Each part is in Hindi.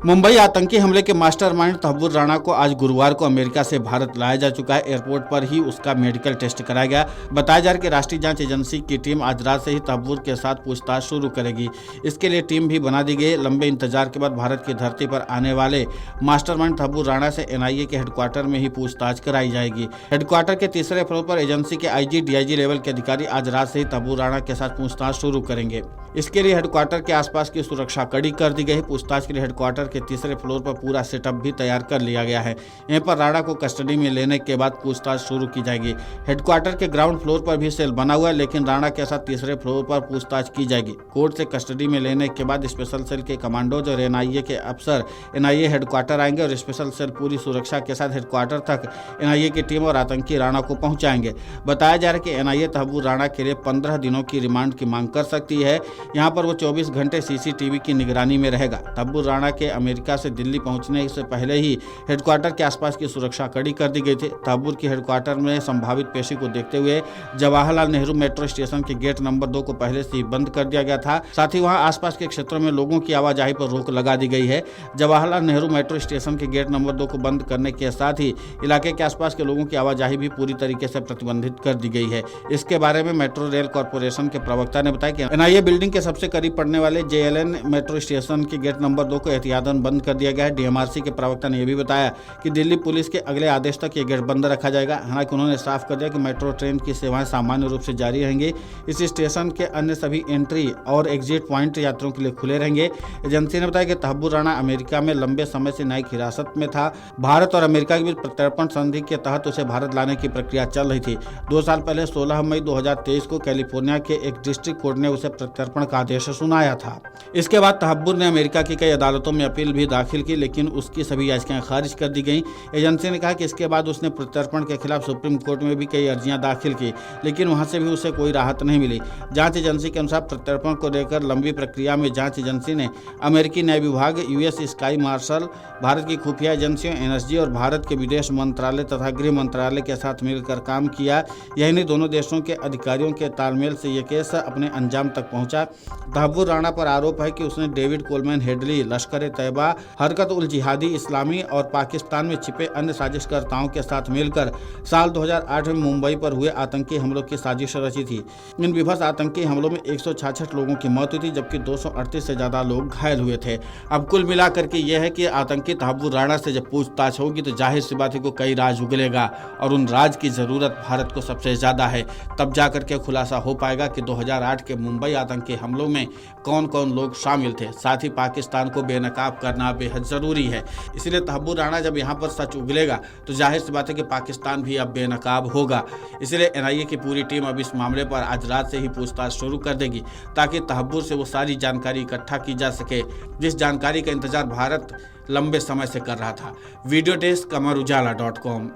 मुंबई आतंकी हमले के मास्टरमाइंड तहव्वुर राणा को आज गुरुवार को अमेरिका से भारत लाया जा चुका है। एयरपोर्ट पर ही उसका मेडिकल टेस्ट कराया गया। बताया जा रहा है कि राष्ट्रीय जांच एजेंसी की टीम आज रात से ही तहव्वुर के साथ पूछताछ शुरू करेगी। इसके लिए टीम भी बना दी गई है। लंबे इंतजार के बाद भारत की धरती पर आने वाले मास्टरमाइंड तहव्वुर राणा से एनआईए के हेडक्वार्टर में ही पूछताछ कराई जाएगी। हेडक्वार्टर के तीसरे फ्लोर पर एजेंसी के आईजी डीआईजी लेवल के अधिकारी आज रात से ही तहव्वुर राणा के साथ पूछताछ शुरू करेंगे। इसके लिए हेडक्वार्टर के आसपास की सुरक्षा कड़ी कर दी गई है। पूछताछ के लिए हेडक्वार्टर के तीसरे फ्लोर पर पूरा सेटअप भी तैयार कर लिया गया है। यहीं पर राणा को कस्टडी में लेने के बाद पूछताछ शुरू की जाएगी। हेडक्वार्टर के ग्राउंड फ्लोर पर भी सेल बना हुआ है, लेकिन राणा के साथ तीसरे फ्लोर पर पूछताछ की जाएगी। कोर्ट से कस्टडी में लेने के बाद स्पेशल सेल के कमांडोज और एनआईए के अफसर एनआईए हेडक्वार्टर आएंगे और स्पेशल सेल पूरी सुरक्षा के साथ हेडक्वार्टर तक एनआईए की टीम और आतंकी राणा को पहुंचाएंगे। बताया जा रहा है कि एनआईए तहव्वुर राणा के लिए 15 दिनों की रिमांड की मांग कर सकती है। यहाँ पर वो 24 घंटे सीसीटीवी की निगरानी में रहेगा। तहव्वुर राणा के अमेरिका से दिल्ली पहुंचने से पहले ही हेडक्वार्टर के आसपास की सुरक्षा कड़ी कर दी गई थी। तहव्वुर की हेडक्वार्टर में संभावित पेशी को देखते हुए जवाहरलाल नेहरू मेट्रो स्टेशन के गेट नंबर 2 को पहले से ही बंद कर दिया गया था। साथ ही वहां आसपास के क्षेत्रों में लोगों की आवाजाही पर रोक लगा दी गई है। जवाहरलाल नेहरू मेट्रो स्टेशन के गेट नंबर 2 को बंद करने के साथ ही इलाके के आसपास के लोगों की आवाजाही भी पूरी तरीके से प्रतिबंधित कर दी गई है। इसके बारे में मेट्रो रेल कॉर्पोरेशन के प्रवक्ता ने बताया कि एनआईए बिल्डिंग के सबसे करीब पड़ने वाले जेएलएन मेट्रो स्टेशन के गेट नंबर 2 को एहतियातन बंद कर दिया गया है। डीएमआरसी के प्रवक्ता ने यह भी बताया कि दिल्ली पुलिस के अगले आदेश तक ये गेट बंद रखा जाएगा। हालांकि उन्होंने साफ कर दिया कि मेट्रो ट्रेन की सेवाएं सामान्य रूप से जारी रहेंगी। इस स्टेशन के अन्य सभी एंट्री और एग्जिट पॉइंट यात्रियों के लिए खुले रहेंगे। एजेंसी ने बताया कि तहव्वुर राणा अमेरिका में लंबे समय से न्यायिक हिरासत में था। भारत और अमेरिका के बीच प्रत्यर्पण संधि के तहत उसे भारत लाने की प्रक्रिया चल रही थी। 2 साल पहले 16 मई 2023 को कैलिफोर्निया के एक डिस्ट्रिक्ट कोर्ट ने उसे प्रत्यर्पण का आदेश सुनाया था। इसके बाद तहव्वुर ने अमेरिका की कई अदालतों में अपील भी दाखिल की, लेकिन उसकी सभी याचिकाएं खारिज कर दी गईं। एजेंसी ने कहा कि इसके बाद उसने प्रत्यर्पण के खिलाफ सुप्रीम कोर्ट में भी कई अर्जियां दाखिल की, लेकिन वहां से भी उसे कोई राहत नहीं मिली। जांच एजेंसी के अनुसार प्रत्यर्पण को लेकर लंबी प्रक्रिया में जांच एजेंसी ने अमेरिकी न्याय विभाग, यूएस स्काई मार्शल, भारत की खुफिया एजेंसियों एनएसजी और भारत के विदेश मंत्रालय तथा गृह मंत्रालय के साथ मिलकर काम किया। यही नहीं, दोनों देशों के अधिकारियों के तालमेल से यह केस अपने अंजाम तक पहुंचा। तहव्वुर राणा पर आरोप है कि उसने डेविड कोलमैन हेडली, लश्कर-ए-तैयबा, हरकत उल जिहादी इस्लामी और पाकिस्तान में छिपे अन्य साजिशकर्ताओं के साथ मिलकर साल 2008 में मुंबई पर हुए आतंकी हमलों की साजिश रची थी। इन विभत्स आतंकी हमलों में 166 लोगों की मौत हुई थी, जबकि 238 से ज्यादा लोग घायल हुए थे। अब कुल मिलाकर के यह है कि आतंकी तहव्वुर राणा से जब पूछताछ होगी तो जाहिर सी बात है कि कई राज उगलेगा और उन राज की जरूरत भारत को सबसे ज्यादा है। तब जाकर के खुलासा हो पाएगा कि 2008 के मुंबई आतंकी हमलों में कौन कौन लोग शामिल थे। साथ ही पाकिस्तान को बेनकाब करना बेहद जरूरी है। इसलिए तहव्वुर राणा जब यहाँ पर सच उगलेगा तो जाहिर सी बात है कि पाकिस्तान भी अब बेनकाब होगा। इसलिए एनआईए की पूरी टीम अब इस मामले पर आज रात से ही पूछताछ शुरू कर देगी, ताकि तहव्वुर से वो सारी जानकारी इकट्ठा की जा सके जिस जानकारी का इंतजार भारत लंबे समय से कर रहा था। वीडियो डेस्क अमरउजाला.com।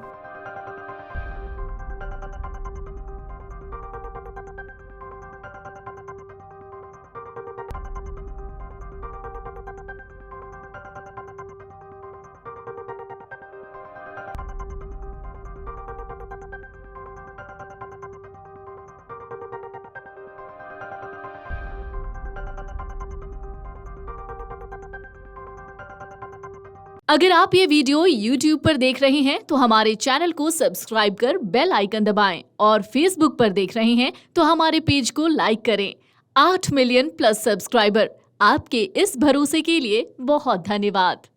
अगर आप ये वीडियो YouTube पर देख रहे हैं तो हमारे चैनल को सब्सक्राइब कर बेल आइकन दबाएं और Facebook पर देख रहे हैं तो हमारे पेज को लाइक करें। 8 मिलियन प्लस सब्सक्राइबर, आपके इस भरोसे के लिए बहुत धन्यवाद।